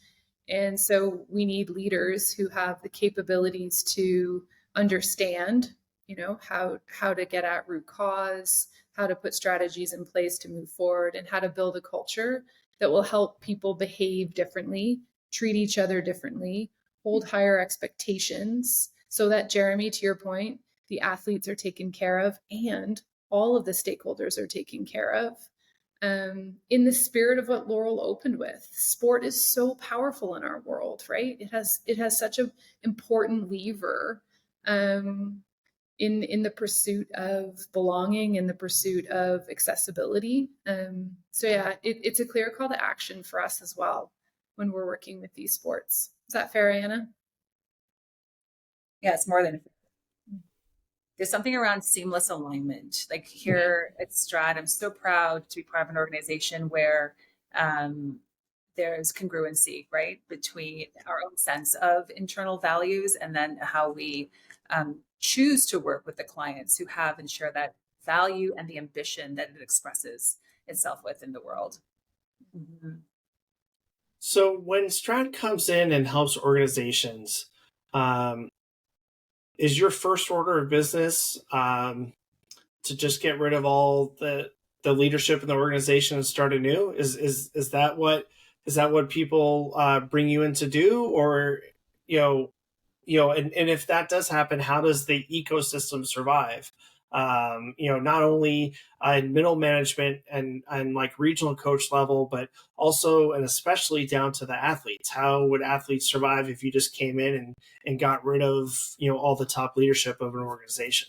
C: And so we need leaders who have the capabilities to understand, how to get at root cause, how to put strategies in place to move forward, and how to build a culture that will help people behave differently, treat each other differently, hold higher expectations, so that, Jeremy, to your point, the athletes are taken care of and all of the stakeholders are taken care of. In the spirit of what Laurel opened with, sport is so powerful in our world, right? It has such an important lever in the pursuit of belonging, in the pursuit of accessibility. It's a clear call to action for us as well when we're working with these sports. Is that fair, Ayana?
D: Yeah, it's more than. There's something around seamless alignment. Like here at STRAAD, I'm so proud to be part of an organization where there's congruency, right, between our own sense of internal values and then how we choose to work with the clients who have and share that value and the ambition that it expresses itself with in the world. Mm-hmm.
A: So when STRAAD comes in and helps organizations, is your first order of business to just get rid of all the leadership in the organization and start anew? Is that what people bring you in to do, or and if that does happen, how does the ecosystem survive? Not only in middle management and like regional coach level, but also and especially down to the athletes. How would athletes survive if you just came in and got rid of, all the top leadership of an organization?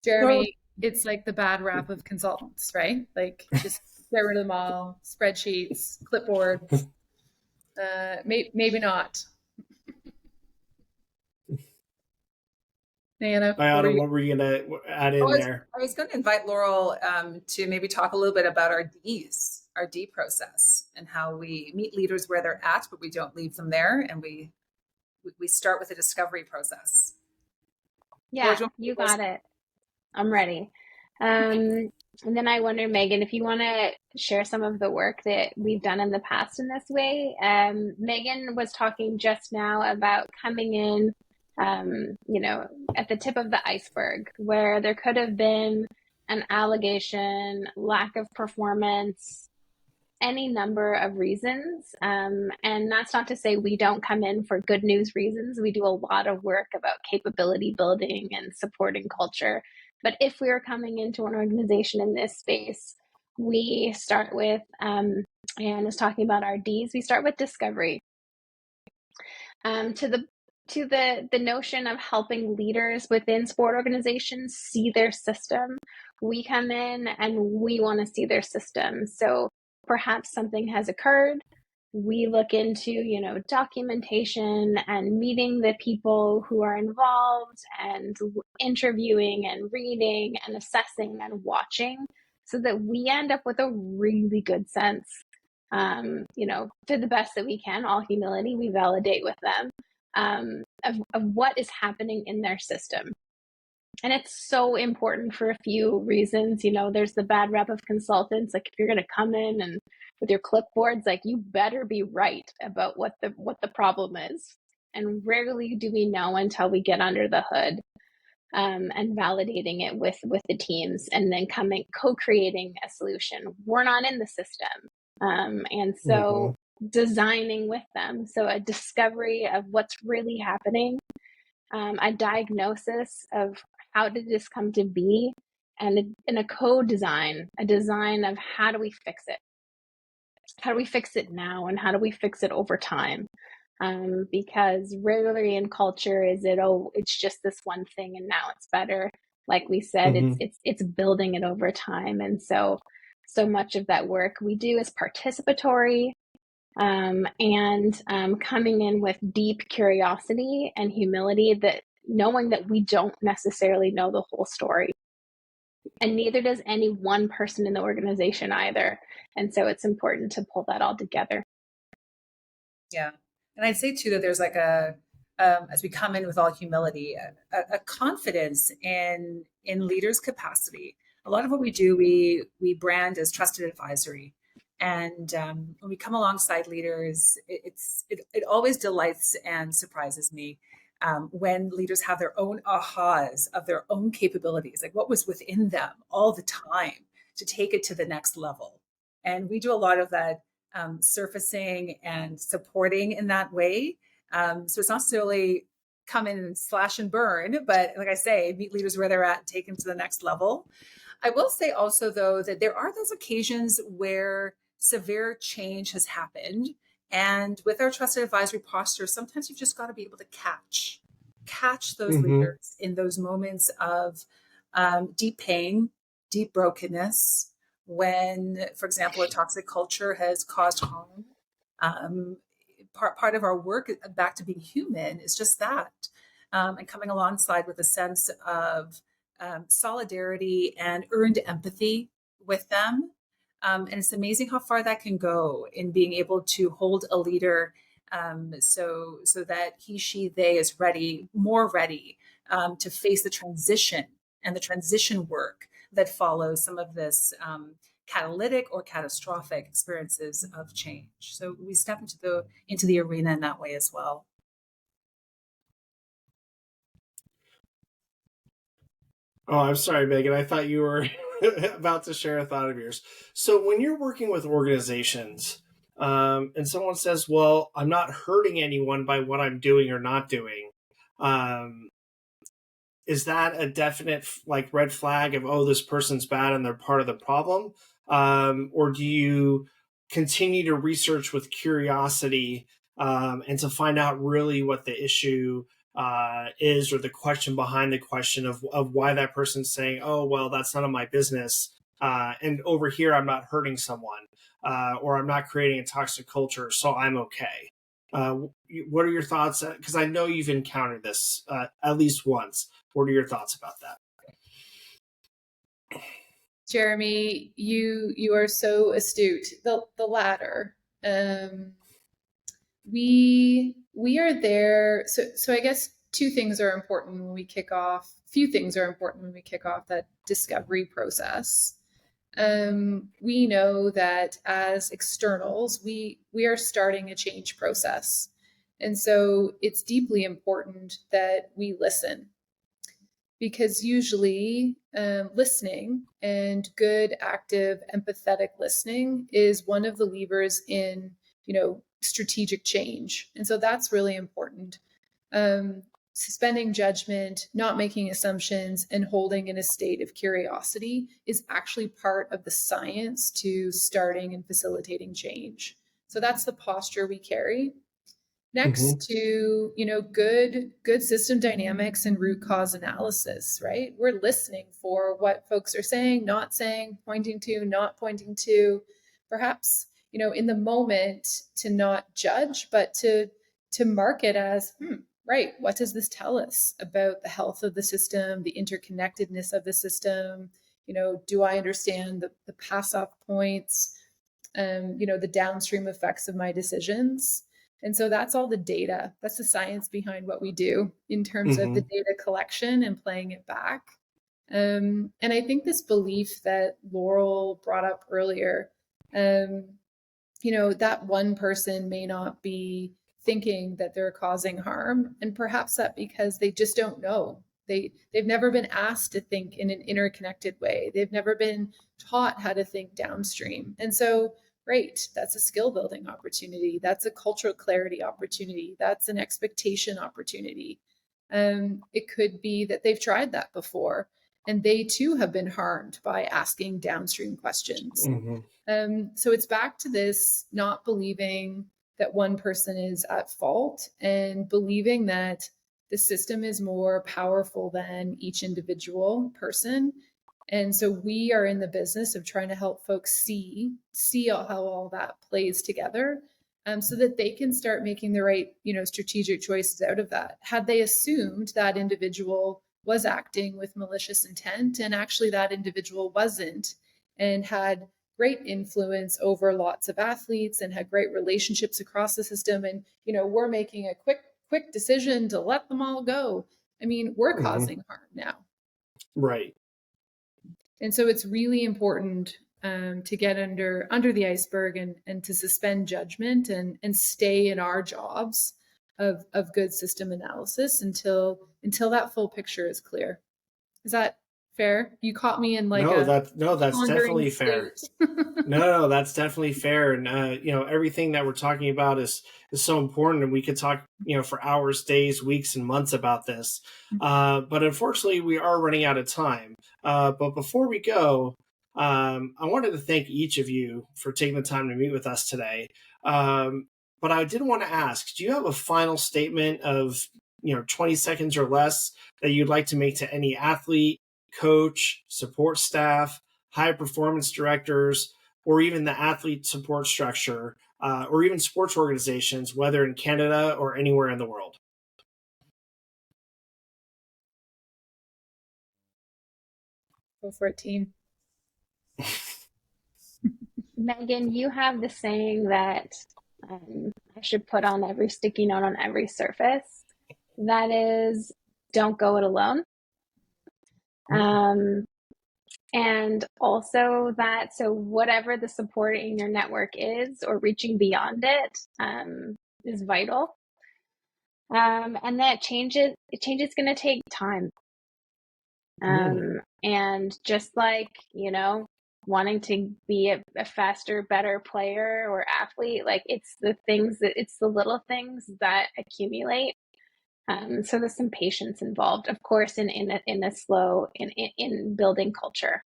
C: Jeremy, it's like the bad rap of consultants, right? Like just get rid of them all, spreadsheets, clipboards. Maybe not. Ayana,
A: what were you going to add in there?
D: I was going to invite Laurel to maybe talk a little bit about our D process, and how we meet leaders where they're at, but we don't leave them there, and we start with a discovery process.
B: Yeah, you got it. I'm ready. And then I wonder, Megan, if you want to share some of the work that we've done in the past in this way. Megan was talking just now about coming in, at the tip of the iceberg, where there could have been an allegation, lack of performance, any number of reasons. And that's not to say we don't come in for good news reasons. We do a lot of work about capability building and supporting culture. But if we are coming into an organization in this space, we start with, Anne is talking about our Ds, we start with discovery. To the notion of helping leaders within sport organizations see their system, we come in and we want to see their system. So perhaps something has occurred. We look into, documentation and meeting the people who are involved and interviewing and reading and assessing and watching, so that we end up with a really good sense, to the best that we can, all humility, we validate with them, of what is happening in their system. And it's so important for a few reasons. There's the bad rep of consultants. Like, if you're going to come in and with your clipboards, like, you better be right about what the problem is. And rarely do we know until we get under the hood, and validating it with the teams, and then co-creating a solution. We're not in the system. And so designing with them. So a discovery of what's really happening, a diagnosis of how did this come to be, and a co-design, a design of how do we fix it? How do we fix it now, and how do we fix it over time? Because rarely in culture is it, it's just this one thing and now it's better. Like we said, it's building it over time. And so so much of that work we do is participatory, and coming in with deep curiosity and humility, that knowing that we don't necessarily know the whole story. And neither does any one person in the organization either. And so it's important to pull that all together.
D: Yeah. And I'd say too that there's like as we come in with all humility, a confidence in leaders' capacity. A lot of what we do, we brand as trusted advisory. And when we come alongside leaders, it always delights and surprises me when leaders have their own ahas of their own capabilities, like what was within them all the time to take it to the next level. And we do a lot of that surfacing and supporting in that way. So it's not necessarily come in and slash and burn, but like I say, meet leaders where they're at, take them to the next level. I will say also, though, that there are those occasions where severe change has happened. And with our trusted advisory posture, sometimes you've just got to be able to catch those leaders in those moments of deep pain, deep brokenness, when, for example, a toxic culture has caused harm. Part of our work back to being human is just that, and coming alongside with a sense of solidarity and earned empathy with them. And it's amazing how far that can go in being able to hold a leader so that he, she, they is ready, more ready to face the transition and the transition work that follows some of this catalytic or catastrophic experiences of change. So we step into the arena in that way as well.
A: Oh, I'm sorry, Megan. I thought you were about to share a thought of yours. So when you're working with organizations, and someone says, "Well, I'm not hurting anyone by what I'm doing or not doing," is that a definite like red flag of, oh, this person's bad and they're part of the problem? Or do you continue to research with curiosity and to find out really what the issue is, or the question behind the question of why that person's saying, oh, well, that's none of my business. And over here, I'm not hurting someone, or I'm not creating a toxic culture, so I'm okay. What are your thoughts? Because I know you've encountered this at least once. What are your thoughts about that?
C: Jeremy, you are so astute. The latter. We are there. So I guess two things are important when we kick off. Few things are important when we kick off that discovery process. We know that as externals, we are starting a change process. And so it's deeply important that we listen, because usually listening and good, active, empathetic listening is one of the levers in, strategic change. And so that's really important. Suspending judgment, not making assumptions, and holding in a state of curiosity is actually part of the science to starting and facilitating change. So that's the posture we carry. Next to, good system dynamics and root cause analysis, right? We're listening for what folks are saying, not saying, pointing to, not pointing to, perhaps, in the moment, to not judge, but to mark it as, right, what does this tell us about the health of the system, the interconnectedness of the system? Do I understand the pass-off points, the downstream effects of my decisions? And so that's all the data. That's the science behind what we do in terms of the data collection and playing it back. And I think this belief that Laurel brought up earlier, that one person may not be thinking that they're causing harm, and perhaps that because they just don't know. They've never been asked to think in an interconnected way. They've never been taught how to think downstream. And so, great, that's a skill building opportunity. That's a cultural clarity opportunity. That's an expectation opportunity. It could be that they've tried that before, and they too have been harmed by asking downstream questions. So it's back to this not believing that one person is at fault, and believing that the system is more powerful than each individual person, And so we are in the business of trying to help folks see how all that plays together, so that they can start making the right, strategic choices out of that. Had they assumed that individual was acting with malicious intent, and actually that individual wasn't, and had great influence over lots of athletes and had great relationships across the system, and we're making a quick decision to let them all go, I mean, we're causing harm now.
A: Right.
C: And so it's really important to get under the iceberg and to suspend judgment and stay in our jobs of good system analysis until that full picture is clear. Is that fair? You caught me in
A: that's definitely fair. No, that's definitely fair. And everything that we're talking about is so important, and we could talk for hours, days, weeks, and months about this. But unfortunately, we are running out of time. But before we go, I wanted to thank each of you for taking the time to meet with us today. But I did want to ask, do you have a final statement of 20 seconds or less that you'd like to make to any athlete, coach, support staff, high performance directors, or even the athlete support structure, or even sports organizations, whether in Canada or anywhere in the world?
C: Go for it, team.
B: Megan, you have the saying that I should put on every sticky note on every surface. That is, don't go it alone. And also that, so whatever the support in your network is, or reaching beyond it, is vital. And that change is going to take time. And just like, wanting to be a faster, better player or athlete, like it's the little things that accumulate. So there's some patience involved, of course, in building culture.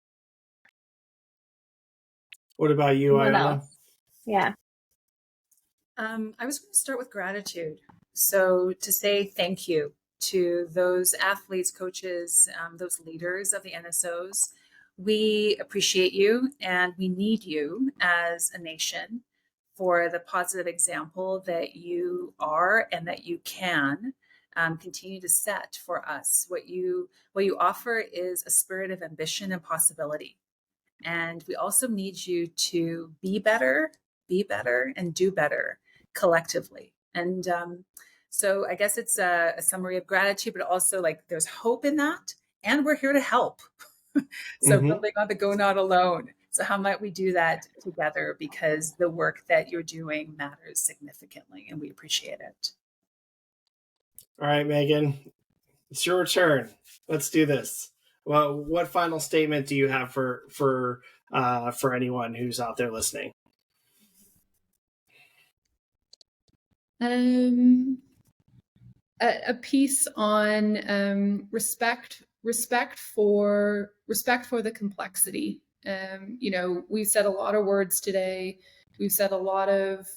A: What about you,
B: What
A: Ayana?
B: else? Yeah.
D: I was going to start with gratitude. So to say thank you to those athletes, coaches, those leaders of the NSOs. We appreciate you, and we need you as a nation for the positive example that you are and that you can continue to set for us. What you offer is a spirit of ambition and possibility. And we also need you to be better, and do better collectively. And so I guess it's a summary of gratitude, but also like there's hope in that. And we're here to help. So building on the go not alone. So how might we do that together? Because the work that you're doing matters significantly, and we appreciate it.
A: All right, Megan, it's your turn. Let's do this. Well, what final statement do you have for anyone who's out there listening?
C: A piece on respect for the complexity. We've said a lot of words today. We've said a lot of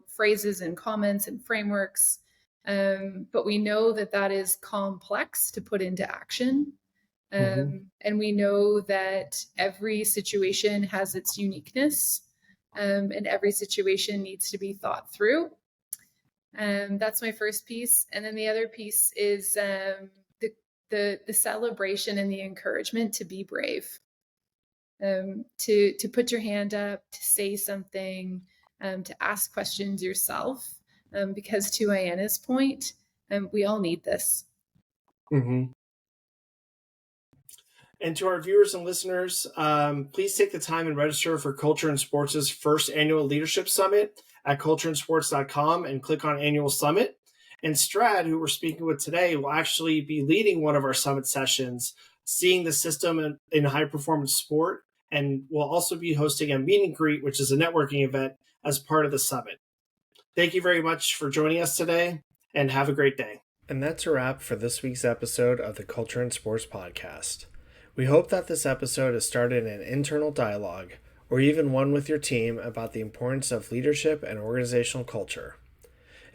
C: phrases and comments and frameworks, but we know that is complex to put into action. And we know that every situation has its uniqueness, and every situation needs to be thought through. That's my first piece. And then the other piece is the celebration and the encouragement to be brave, to put your hand up, to say something, to ask questions yourself, because to Ayana's point, we all need this.
A: And to our viewers and listeners, please take the time and register for Culture and Sports' first annual Leadership Summit at cultureandsports.com and click on Annual Summit. And STRAAD, who we're speaking with today, will actually be leading one of our summit sessions, seeing the system in high-performance sport, and will also be hosting a meet and greet, which is a networking event, as part of the summit. Thank you very much for joining us today, and have a great day. And that's a wrap for this week's episode of the Culture and Sports Podcast. We hope that this episode has started an internal dialogue, or even one with your team, about the importance of leadership and organizational culture.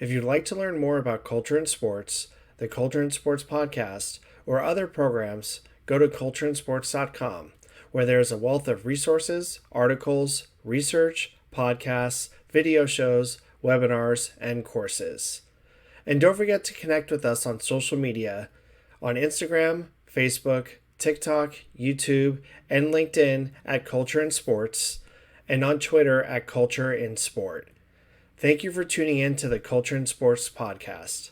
A: If you'd like to learn more about culture and sports, the Culture and Sports Podcast, or other programs, go to cultureandsports.com, where there is a wealth of resources, articles, research, podcasts, video shows, webinars, and courses. And don't forget to connect with us on social media on Instagram, Facebook, TikTok, YouTube, and LinkedIn at Culture in Sports, and on Twitter at Culture in Sport. Thank you for tuning in to the Culture in Sports podcast.